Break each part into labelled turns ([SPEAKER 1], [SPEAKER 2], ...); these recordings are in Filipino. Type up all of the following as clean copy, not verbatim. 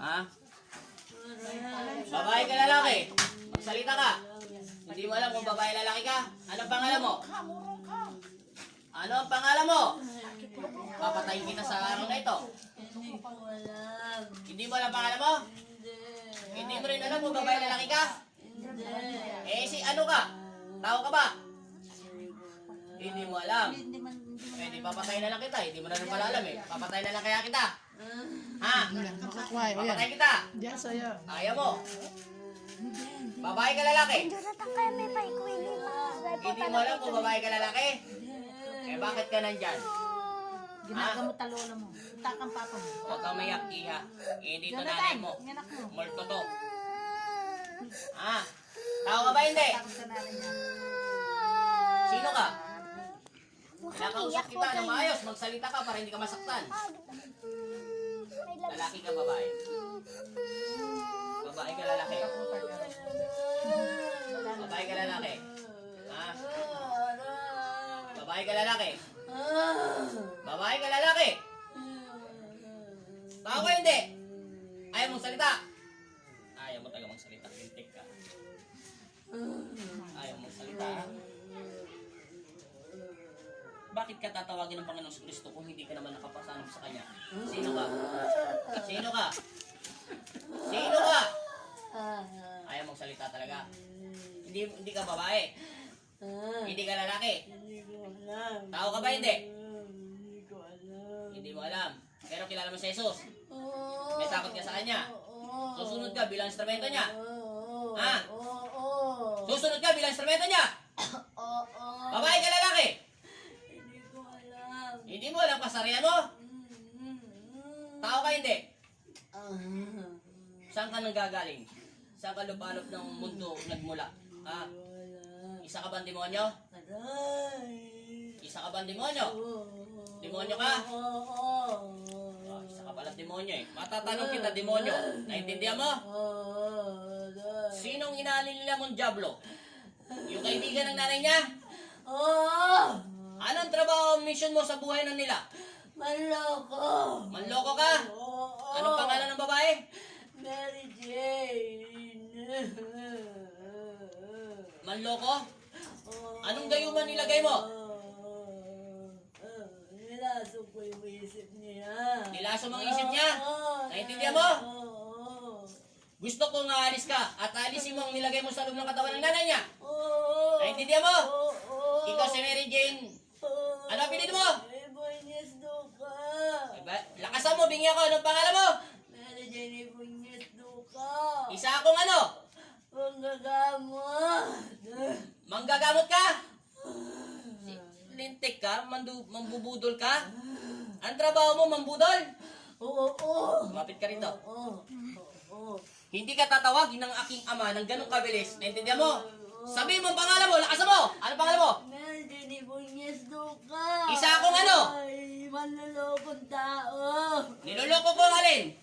[SPEAKER 1] Ha? Babae ka lalaki? Magsalita ka. Hindi mo alam kung babae lalaki ka? Anong pangalan mo? Ano ang pangalan mo? Papatayin kita sa araw na ito.
[SPEAKER 2] Hindi ko alam.
[SPEAKER 1] Hindi mo alam pangalan mo? Hindi mo rin alam kung babae lalaki ka?
[SPEAKER 2] Hindi.
[SPEAKER 1] Eh si ano ka? Tao ka ba? Hindi mo alam. Eh di papatay na lang kita. Hindi mo na rin pala alam eh. Papatay na lang kaya kita. Ha? Papatay kita. Ayaw mo. Babae ka lalaki? Hindi mo alam kung babae ka lalaki? Eh bakit ka nandyan?
[SPEAKER 2] Ginagamot ang lola mo. Utakang papa mo.
[SPEAKER 1] Huwag kang mayak, iha. Hindi ito nanay mo.
[SPEAKER 2] Nganak mo.
[SPEAKER 1] Multo to. Ha? Tao ka ba hindi?
[SPEAKER 2] Takot sa nanay niya.
[SPEAKER 1] Sino ka? Kinakausap kita ng maayos. Magsalita ka para hindi ka masaktan. Lalaki ka, babae? Babae ka, lalaki? Babae ka, lalaki? Ha? Babae ka, lalaki? Babae ka, lalaki? Tao ka hindi? Ayaw mong salita? Ayaw mo talaga magsalita. Lintik ka. Ayaw mong salita, ha? Bakit ka tatawagin ng Panginoong Kristo kung hindi ka naman nakapasanong sa Kanya? Sino ka? Sino ka? Sino ka? Ayaw mong salita talaga. Hindi ka babae. Hindi ka lalaki.
[SPEAKER 2] Hindi ko alam.
[SPEAKER 1] Tao ka ba hindi?
[SPEAKER 2] Hindi ko alam.
[SPEAKER 1] Hindi mo alam. Pero kilala mo si Jesus. May takot ka sa Kanya. Susunod ka bilang instrumento niya. Ha? Susunod ka bilang instrumento niya. Babae ka lalaki?
[SPEAKER 2] Hindi ko alam.
[SPEAKER 1] Hindi mo alam kasarian mo? Tao ka hindi? Saan ka nanggagaling? Saan ka lupanop ng mundo nagmula? Ha? Isa ka bang demonyo? Isa ka bang demonyo? Demonyo ka? Oh, isa ka pala demonyo eh. Matatanong kita demonyo. Naintindihan mo? Sinong inaalila mong Diablo? Yung kaibigan ng nanay niya? Anong trabaho mission mo sa buhay ng nila?
[SPEAKER 2] Manloko.
[SPEAKER 1] Manloko ka? Anong pangalan ng babae?
[SPEAKER 2] Mary Jane.
[SPEAKER 1] Manloko? Anong gayuman nilagay mo?
[SPEAKER 2] Nilasok ko yung isip niya.
[SPEAKER 1] Nilaso mong isip niya? Naintindihan mo? Gusto kong aalis ka at aalisin mo ang nilagay mo sa loob ng katawan ng nanay niya. Naintindihan mo? Ikaw si Mary Jane. Ano ang pinili mo?
[SPEAKER 2] Ibonyes Duka.
[SPEAKER 1] Lakasan mo, bingi ako. Anong pangalan mo?
[SPEAKER 2] Mary Jane Ibonyes Duka.
[SPEAKER 1] Isa akong ano?
[SPEAKER 2] Panggagamot.
[SPEAKER 1] Manggagamot ka? Lintik ka? Mambubudol ka? Ang trabaho mo, mambudol?
[SPEAKER 2] Oo.
[SPEAKER 1] Lumapit ka rito.
[SPEAKER 2] Oo.
[SPEAKER 1] Hindi ka tatawagin ng aking ama ng ganong kabilis. Naintindihan mo? Sabihin mo ang pangalan mo, lakasan mo! Ano pangalan mo?
[SPEAKER 2] Mary Jane Ibonyes Duka.
[SPEAKER 1] Isa akong ano?
[SPEAKER 2] Ay, manlolokong tao.
[SPEAKER 1] Niloloko ko ang alin?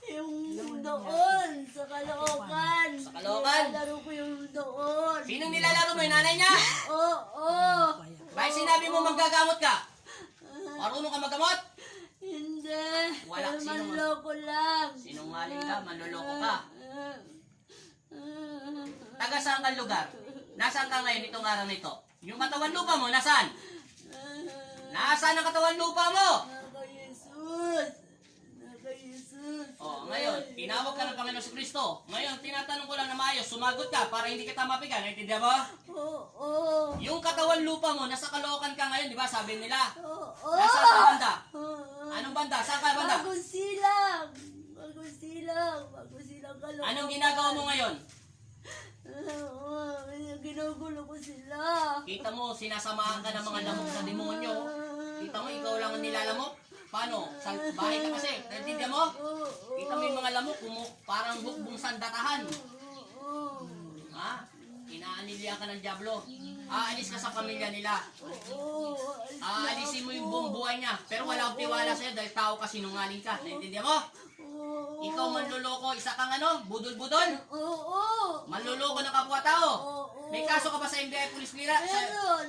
[SPEAKER 2] Yung doon, sa Caloocan.
[SPEAKER 1] Sa Caloocan?
[SPEAKER 2] Nilalaro ko yung doon.
[SPEAKER 1] Sinong nilalaro mo? Yung nanay niya?
[SPEAKER 2] Oo.
[SPEAKER 1] Bakit sinabi mo manggagamot ka? Marunong ka maggamot?
[SPEAKER 2] Hindi.
[SPEAKER 1] Wala,
[SPEAKER 2] Pero
[SPEAKER 1] sino man?
[SPEAKER 2] manloko lang.
[SPEAKER 1] Sinungaling ka, manloloko ka. Taga saan kang lugar? Nasaan ka ngayon itong araw na ito? Yung katawan lupa mo, nasaan? Nasaan ang katawan lupa mo?
[SPEAKER 2] Naka-Jesus. Naka-Jesus.
[SPEAKER 1] Oh, ngayon, tinawag ka ng Panginoon Kristo. Ngayon, tinatanong ko lang na maayos, sumagot ka para hindi kita mapigan. Naintindihan mo?
[SPEAKER 2] Oo.
[SPEAKER 1] Yung katawan lupa mo, nasa Caloocan ka ngayon, di ba? Sabi nila.
[SPEAKER 2] Oo.
[SPEAKER 1] Nasaan ka banda? Anong banda? Saan ka banda?
[SPEAKER 2] Bagong silang. Bagong silang. Bagong silang Caloocan.
[SPEAKER 1] Anong ginagawa mo ngayon?
[SPEAKER 2] Ginugulo ko sila.
[SPEAKER 1] Kita mo, sinasamahan ka ng mga lamok sa demonyo. Kita mo, ikaw lang ang nilalamok. Paano? Sa bahay ka kasi. Naintindihan mo? Kita mo yung mga lamok, parang hukbong sandatahan. Ha? Inaanilya ka ng Diablo. Aalis ka sa pamilya nila. Aalisin mo yung buong buhay niya. Pero wala akong tiwala sa'yo dahil tao ka, sinungaling ka. Naintindihan mo? Ikaw manluloko, isa kang ano? Budol-budol?
[SPEAKER 2] Oo.
[SPEAKER 1] Manluloko ng kapwa-tao? May kaso ka ba sa NBI Police Clearance?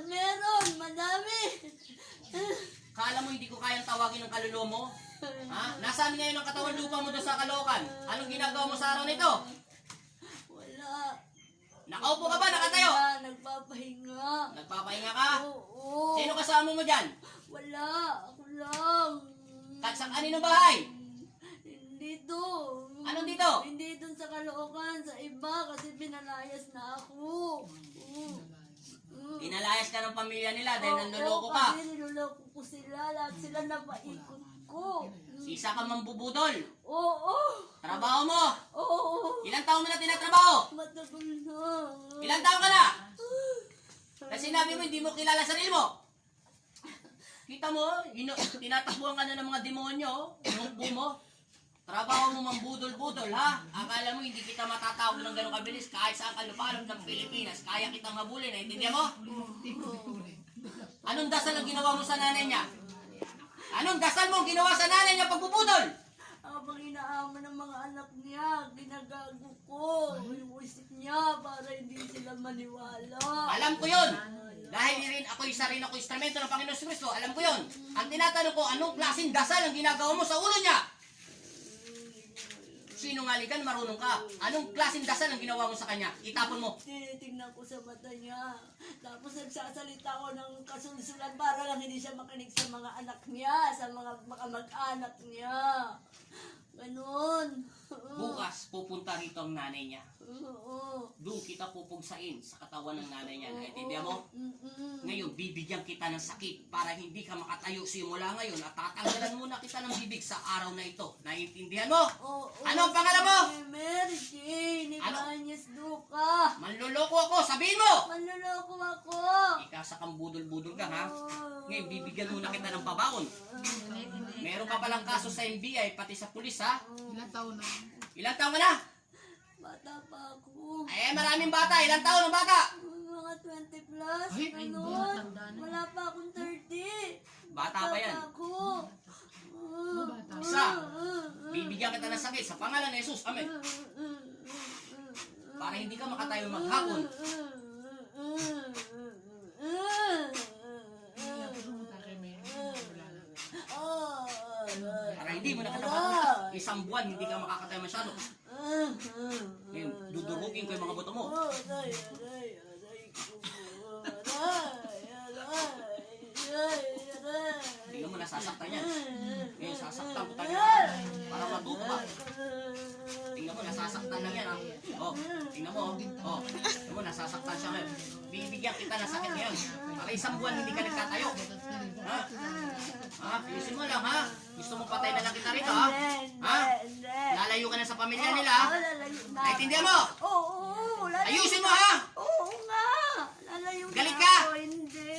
[SPEAKER 2] Meron. Madami.
[SPEAKER 1] Kala mo hindi ko kayang tawagin ng kaluluwa mo? Ha? Nasaan ngayon ang katawan lupa mo doon sa Caloocan? Anong ginagawa mo sa araw nito?
[SPEAKER 2] Wala.
[SPEAKER 1] Nakaupo ka ba? Nakatayo?
[SPEAKER 2] Wala, nagpapahinga.
[SPEAKER 1] Nagpapahinga ka?
[SPEAKER 2] Oo.
[SPEAKER 1] Sino kasama mo dyan?
[SPEAKER 2] Wala, ako lang.
[SPEAKER 1] Sa kaninong bahay?
[SPEAKER 2] Hindi to.
[SPEAKER 1] Anong dito?
[SPEAKER 2] Hindi dun sa Caloocan, sa iba kasi pinalayas na ako.
[SPEAKER 1] Inalayas ka ng pamilya nila dahil
[SPEAKER 2] Oo,
[SPEAKER 1] nanloloko ka.
[SPEAKER 2] Kasi niloloko ko sila, lahat sila napaikot ko.
[SPEAKER 1] Isa ka mambubudol.
[SPEAKER 2] Oo.
[SPEAKER 1] Trabaho mo.
[SPEAKER 2] Oo.
[SPEAKER 1] Ilang taon mo na tinatrabaho?
[SPEAKER 2] Matagal na.
[SPEAKER 1] Ilang taon ka na? Kasi sinabi mo hindi mo kilala sarili mo. Kita mo, tinatakbuhan ka na ng mga demonyo, inukbo mo. Trabaho mo mambudol-budol, ha? Akala mo hindi kita matatawag ng gano'ng kabilis kahit saan ka lupalop ng Pilipinas. Kaya kitang habulin, naintindihan mo? Anong dasal ang ginawa mo sa nanay niya? Anong dasal mo ang ginawa sa nanay niya pagbubudol?
[SPEAKER 2] Habang inaama ng mga anak niya, ginagago ko yung isip niya para hindi sila maniwala.
[SPEAKER 1] Alam ko yun. Dahil rin ako isa rin ako instrumento ng Panginoon Kristo. Alam ko yun. Ang tinatanong ko, anong klaseng dasal ang ginagawa mo sa ulo niya? Sinungalingan, marunong ka. Anong klaseng dasal ang ginawa mo sa kanya? Itapon mo.
[SPEAKER 2] Tinitingnan ko sa mata niya. Tapos nagsasalita ko ng kasulsulan para lang hindi siya makinig sa mga anak niya, sa mga makamag-anak niya. Ganon.
[SPEAKER 1] Bukas, pupunta rito ang nanay niya.
[SPEAKER 2] Oo.
[SPEAKER 1] Doon kita pupugsain sa katawan ng nanay niya. Naintindihan mo?
[SPEAKER 2] Mm-mm.
[SPEAKER 1] Ngayon, bibigyan kita ng sakit para hindi ka makatayo simula ngayon at tatanggalan muna kita ng bibig sa araw na ito. Naintindihan mo?
[SPEAKER 2] Oo.
[SPEAKER 1] Ano ang pangalan mo?
[SPEAKER 2] Mary Jane
[SPEAKER 1] Ano?
[SPEAKER 2] Ibanez Duca.
[SPEAKER 1] Manloloko ako, sabihin mo!
[SPEAKER 2] Manloloko ako.
[SPEAKER 1] Ikasa kang budol-budol ka, ha?
[SPEAKER 2] Oo.
[SPEAKER 1] Ngayon, bibigyan muna kita ng pabaon. Meron ka palang kaso sa NBI, pati sa pulis, ha?
[SPEAKER 3] Ilang taon na?
[SPEAKER 1] Ilang taon ka na?
[SPEAKER 2] Bata pa ako.
[SPEAKER 1] Eh, maraming bata. Ilang taon ang bata?
[SPEAKER 2] Mga 20 plus.
[SPEAKER 3] Ay,
[SPEAKER 2] Ganon. Wala pa akong 30.
[SPEAKER 1] Bata pa yan.
[SPEAKER 2] Ako.
[SPEAKER 3] bata.
[SPEAKER 1] Isa, bibigyan kita ng sakit sa pangalan ni Jesus. Amen. Para hindi ka makatayo maghapon. Para hindi mo nakatapat. Isang buwan, hindi ka makakatayo masyado. Ngayon, dudurugin ko yung mga buto mo. Tingnan mo, nasasaktan yan. Ngayon, sasaktan ko tayo para matuto ka. Tingnan mo, nasasaktan lang yan, ha? Oh, tingnan mo, oh. Tingnan mo, nasasaktan siya ngayon. Bibigyan kita ng sakit ngayon. Para isang buwan, hindi ka nagtatayo. Ha? Ha? Ayusin mo lang, ha? Gusto mo patay na lang kita rito, ha? Ha? Lalayo ka na sa pamilya nila, ha? Naintindihan mo?
[SPEAKER 2] Oo,
[SPEAKER 1] Ayusin mo, ha?
[SPEAKER 2] Oo nga. Lalayo na
[SPEAKER 1] Galit ka?
[SPEAKER 2] ako. Hindi.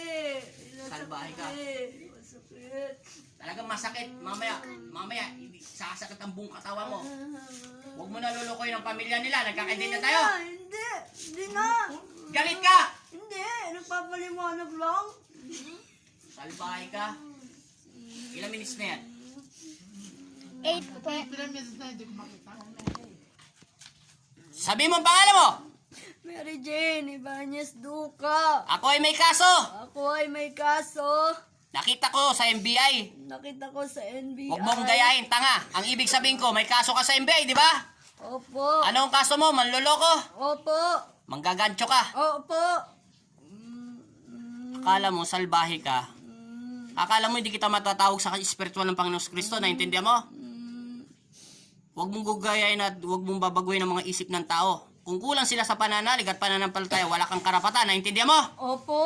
[SPEAKER 1] Salbahe ka.
[SPEAKER 2] Masakit.
[SPEAKER 1] Talagang masakit. Mamaya, sasakit ang buong katawan mo. Huwag mo nalulukoy ng pamilya nila. Nagkakaintindihan tayo.
[SPEAKER 2] Hindi. Hindi na.
[SPEAKER 1] Galit ka!
[SPEAKER 2] Hindi. Nagpapaliwanag lang.
[SPEAKER 1] Salbahe ka. Ilang minutes na yan?
[SPEAKER 2] 8 po.
[SPEAKER 3] Ilang meses na hindi ko makita.
[SPEAKER 1] Sabi mo ang pangalan mo!
[SPEAKER 2] Mary Jane Ibanez Duca.
[SPEAKER 1] Ako ay may kaso!
[SPEAKER 2] Ako ay may kaso.
[SPEAKER 1] Nakita ko sa NBI.
[SPEAKER 2] Nakita ko sa NBI.
[SPEAKER 1] Huwag mong gayahin, tanga. Ang ibig sabihin ko, may kaso ka sa NBI, di ba?
[SPEAKER 2] Opo.
[SPEAKER 1] Ano ang kaso mo? Manloloko?
[SPEAKER 2] Opo.
[SPEAKER 1] Manggagancho ka?
[SPEAKER 2] Opo.
[SPEAKER 1] Akala mo, salbahe ka. Akala mo, hindi kita matatawag sa espiritual ng Panginoon Kristo. Naintindihan mo? Huwag mong gugayahin at huwag mong babaguhin ang mga isip ng tao. Kung kulang sila sa pananalig at pananampalataya, wala kang karapatan. Naintindihan mo?
[SPEAKER 2] Opo.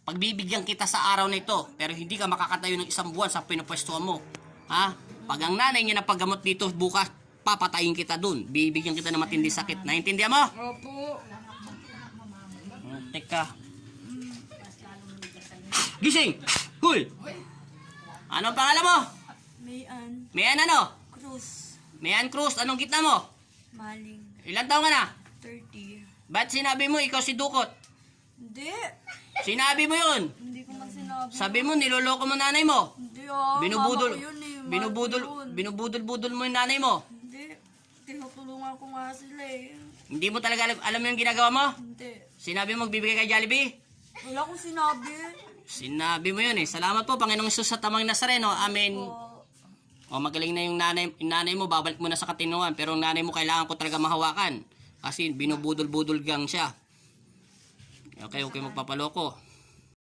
[SPEAKER 1] Pagbibigyan kita sa araw na ito, pero hindi ka makakatayo ng isang buwan sa pinupwestuhan mo. Ha? Pag ang nanay niya napaggamot dito bukas, papatayin kita dun. Bibigyan kita ng matindi sakit. Naintindihan mo?
[SPEAKER 2] Opo.
[SPEAKER 1] Teka. Gising! Cool! Ano ang pangalan mo?
[SPEAKER 2] Mayan
[SPEAKER 1] Mayan ano?
[SPEAKER 2] Cruz.
[SPEAKER 1] Mayan Cruz, anong gitna mo?
[SPEAKER 2] Maling.
[SPEAKER 1] Ilang taon ka na?
[SPEAKER 2] 30.
[SPEAKER 1] Ba't sinabi mo ikaw si Dukot?
[SPEAKER 2] Hindi.
[SPEAKER 1] Sinabi mo yun.
[SPEAKER 2] Hindi ko man sinabi.
[SPEAKER 1] Sabi mo, niloloko mo nanay mo.
[SPEAKER 2] Hindi ah.
[SPEAKER 1] Binubudol,
[SPEAKER 2] Mama ko yun eh. Mama ko
[SPEAKER 1] binubudol,
[SPEAKER 2] yun.
[SPEAKER 1] binubudol-budol mo yung nanay mo.
[SPEAKER 2] Hindi. Tinutulungan ko nga sila eh.
[SPEAKER 1] Hindi mo talaga alam mo yung ginagawa mo?
[SPEAKER 2] Hindi.
[SPEAKER 1] Sinabi mo magbibigay kay Jollibee?
[SPEAKER 2] Wala akong sinabi.
[SPEAKER 1] Sinabi mo yun eh. Salamat po, Panginoong Jesus sa tamang Nazareno. Amen.
[SPEAKER 2] Oo.
[SPEAKER 1] O magaling na yung nanay mo, babalik mo na sa katinuan. Pero ang nanay mo kailangan ko talaga mahawakan. Kasi binubudol-budol gang siya. Okay, magpapaloko.